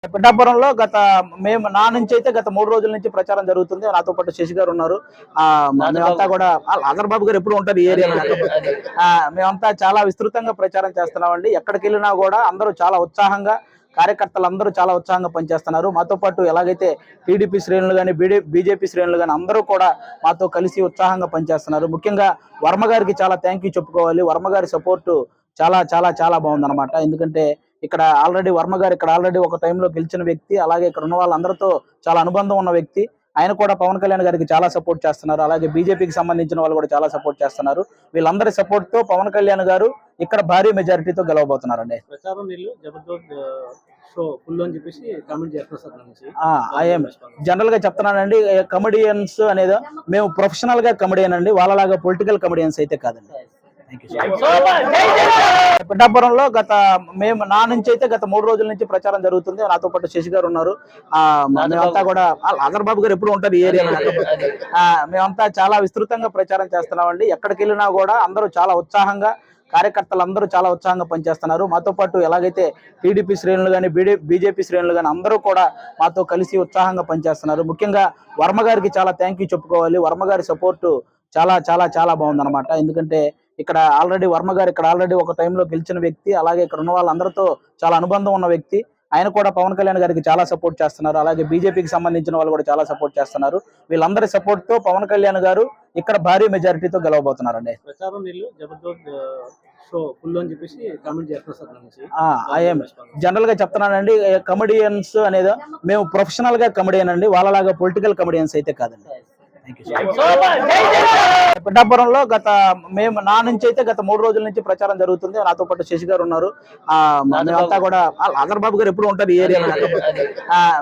పిఠాపురంలో మేము నా నుంచి అయితే గత 3 రోజుల నుంచి ప్రచారం జరుగుతుంది. నాతో పాటు శశి గారు ఉన్నారు. మేమంతా కూడా ఆదర్ బాబు గారు ఎప్పుడు ఉంటారు ఈ ఏరియాలో. మేమంతా చాలా విస్తృతంగా ప్రచారం చేస్తున్నామండి. ఎక్కడికి వెళ్ళినా కూడా అందరూ చాలా ఉత్సాహంగా, కార్యకర్తలందరూ చాలా ఉత్సాహంగా పనిచేస్తున్నారు. మాతో పాటు ఎలాగైతే టీడీపీ శ్రేణులు కానీ బీజేపీ శ్రేణులు కానీ అందరూ కూడా మాతో కలిసి ఉత్సాహంగా పనిచేస్తున్నారు. ముఖ్యంగా వర్మ గారికి చాలా థ్యాంక్ యూ చెప్పుకోవాలి. వర్మ గారి సపోర్టు చాలా చాలా చాలా బాగుందన్నమాట. ఎందుకంటే ఇక్కడ ఆల్రెడీ వర్మ గారు ఆల్రెడీ ఒక టైంలో గెలిచిన వ్యక్తి. అలాగే ఇక్కడ ఉన్న వాళ్ళందరితో చాలా అనుబంధం ఉన్న వ్యక్తి. ఆయన కూడా పవన్ కళ్యాణ్ గారికి చాలా సపోర్ట్ చేస్తున్నారు. అలాగే బీజేపీకి సంబంధించిన వాళ్ళు కూడా చాలా సపోర్ట్ చేస్తున్నారు. వీళ్ళందరి సపోర్ట్ తో పవన్ కళ్యాణ్ గారు ఇక్కడ భారీ మెజారిటీతో గెలవబోతున్నారండి. జనరల్ గా చెప్తున్నానండి, కమెడియన్స్ అనేది మేము ప్రొఫెషనల్ గా కమెడియన్ అండి, వాళ్ళలాగా పొలిటికల్ కమెడియన్స్ అయితే కాదండి. పిఠాపురంలో మేము నా నుంచి అయితే గత 3 రోజుల నుంచి ప్రచారం జరుగుతుంది. నాతో పాటు శశి గారు ఉన్నారు. మేమంతా కూడా ఆదర్ బాబు గారు ఎప్పుడు ఉంటారు ఈ ఏరియాలో. మేమంతా చాలా విస్తృతంగా ప్రచారం చేస్తున్నామండి. ఎక్కడికి వెళ్ళినా కూడా అందరూ చాలా ఉత్సాహంగా, కార్యకర్తలందరూ చాలా ఉత్సాహంగా పనిచేస్తున్నారు. మాతో పాటు ఎలాగైతే టీడీపీ శ్రేణులు కానీ బీజేపీ శ్రేణులు కానీ అందరూ కూడా మాతో కలిసి ఉత్సాహంగా పనిచేస్తున్నారు. ముఖ్యంగా వర్మ గారికి చాలా థ్యాంక్ యూ చెప్పుకోవాలి. వర్మ గారి సపోర్టు చాలా చాలా చాలా బాగుందన్నమాట. ఎందుకంటే ఇక్కడ ఆల్రెడీ వర్మ గారు ఆల్రెడీ ఒక టైంలో గెలిచిన వ్యక్తి. అలాగే ఇక్కడ ఉన్న వాళ్ళందరితో చాలా అనుబంధం ఉన్న వ్యక్తి. ఆయన కూడా పవన్ కళ్యాణ్ గారికి చాలా సపోర్ట్ చేస్తున్నారు. అలాగే బీజేపీకి సంబంధించిన వాళ్ళు కూడా చాలా సపోర్ట్ చేస్తున్నారు. వీళ్ళందరి సపోర్ట్ తో పవన్ కళ్యాణ్ గారు ఇక్కడ భారీ మెజారిటీతో గెలవబోతున్నారండి. జనరల్ గా చెప్తున్నానండి, కమెడియన్స్ అనేది మేము ప్రొఫెషనల్ గా కమెడియన్ అండి, వాళ్ళలాగా పొలిటికల్ కమెడియన్స్ అయితే కాదండి. పిఠాపురంలో మేము నా నుంచి అయితే గత 3 రోజుల నుంచి ప్రచారం జరుగుతుంది. నాతో పాటు శశి గారు ఉన్నారు. మేమంతా కూడా ఆదర్ బాబు గారు ఎప్పుడు ఉంటారు ఈ ఏరియాలో.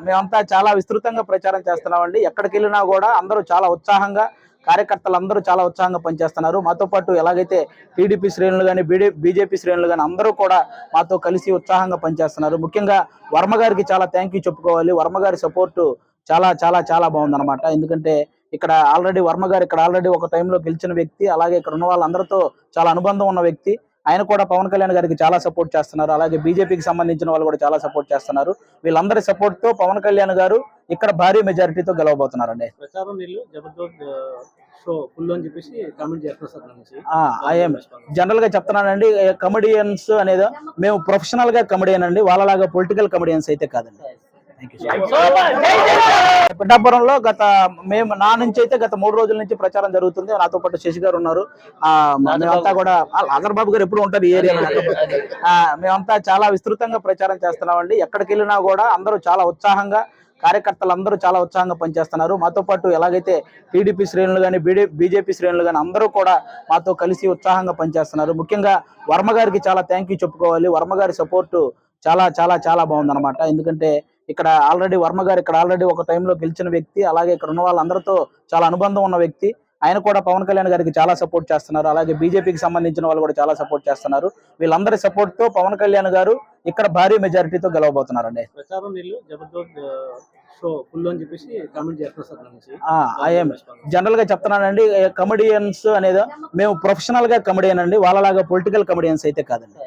మేమంతా చాలా విస్తృతంగా ప్రచారం చేస్తున్నామండి. ఎక్కడికి వెళ్ళినా కూడా అందరూ చాలా ఉత్సాహంగా, కార్యకర్తలందరూ చాలా ఉత్సాహంగా పనిచేస్తున్నారు. మాతో పాటు ఎలాగైతే టీడీపీ శ్రేణులు కానీ బీజేపీ శ్రేణులు కానీ అందరూ కూడా మాతో కలిసి ఉత్సాహంగా పనిచేస్తున్నారు. ముఖ్యంగా వర్మ గారికి చాలా థ్యాంక్ యూ చెప్పుకోవాలి. వర్మ గారి సపోర్టు చాలా చాలా చాలా బాగుందన్నమాట. ఎందుకంటే ఇక్కడ ఆల్రెడీ వర్మ గారు ఆల్రెడీ ఒక టైంలో గెలిచిన వ్యక్తి. అలాగే ఇక్కడ ఉన్న వాళ్ళందరితో చాలా అనుబంధం ఉన్న వ్యక్తి. ఆయన కూడా పవన్ కళ్యాణ్ గారికి చాలా సపోర్ట్ చేస్తున్నారు. అలాగే బీజేపీకి సంబంధించిన వాళ్ళు కూడా చాలా సపోర్ట్ చేస్తున్నారు. వీళ్ళందరి సపోర్ట్ తో పవన్ కళ్యాణ్ గారు ఇక్కడ భారీ మెజారిటీతో గెలవబోతున్నారండి. జనరల్ గా చెప్తున్నానండి, కమెడియన్స్ అనేది మేము ప్రొఫెషనల్ గా కమెడియన్ అండి, వాళ్ళలాగా పొలిటికల్ కమెడియన్స్ అయితే కాదండి. పిఠాపురంలో మేము నా నుంచి అయితే గత 3 రోజుల నుంచి ప్రచారం జరుగుతుంది. నాతో పాటు శశి గారు ఉన్నారు. మేమంతా కూడా ఆదర్ బాబు గారు ఎప్పుడు ఉంటారు ఈ ఏరియాలో. మేమంతా చాలా విస్తృతంగా ప్రచారం చేస్తున్నామండి. ఎక్కడికి వెళ్ళినా కూడా అందరూ చాలా ఉత్సాహంగా, కార్యకర్తలందరూ చాలా ఉత్సాహంగా పనిచేస్తున్నారు. మాతో పాటు ఎలాగైతే టీడీపీ శ్రేణులు కానీ బీజేపీ శ్రేణులు కానీ అందరూ కూడా మాతో కలిసి ఉత్సాహంగా పనిచేస్తున్నారు. ముఖ్యంగా వర్మ గారికి చాలా థ్యాంక్ యూ చెప్పుకోవాలి. వర్మ గారి సపోర్టు చాలా చాలా చాలా బాగుందన్నమాట. ఎందుకంటే ఇక్కడ ఆల్రెడీ వర్మ గారు ఆల్రెడీ ఒక టైంలో గెలిచిన వ్యక్తి. అలాగే ఇక్కడ ఉన్న వాళ్ళందరితో చాలా అనుబంధం ఉన్న వ్యక్తి. ఆయన కూడా పవన్ కళ్యాణ్ గారికి చాలా సపోర్ట్ చేస్తున్నారు. అలాగే బీజేపీకి సంబంధించిన వాళ్ళు కూడా చాలా సపోర్ట్ చేస్తున్నారు. వీళ్ళందరి సపోర్ట్ తో పవన్ కళ్యాణ్ గారు ఇక్కడ భారీ మెజారిటీతో గెలవబోతున్నారండి. జనరల్ గా చెప్తున్నానండి, కమెడియన్స్ అనేది మేము ప్రొఫెషనల్ గా కమెడియన్ అండి, వాళ్ళలాగా పొలిటికల్ కమెడియన్స్ అయితే కాదండి.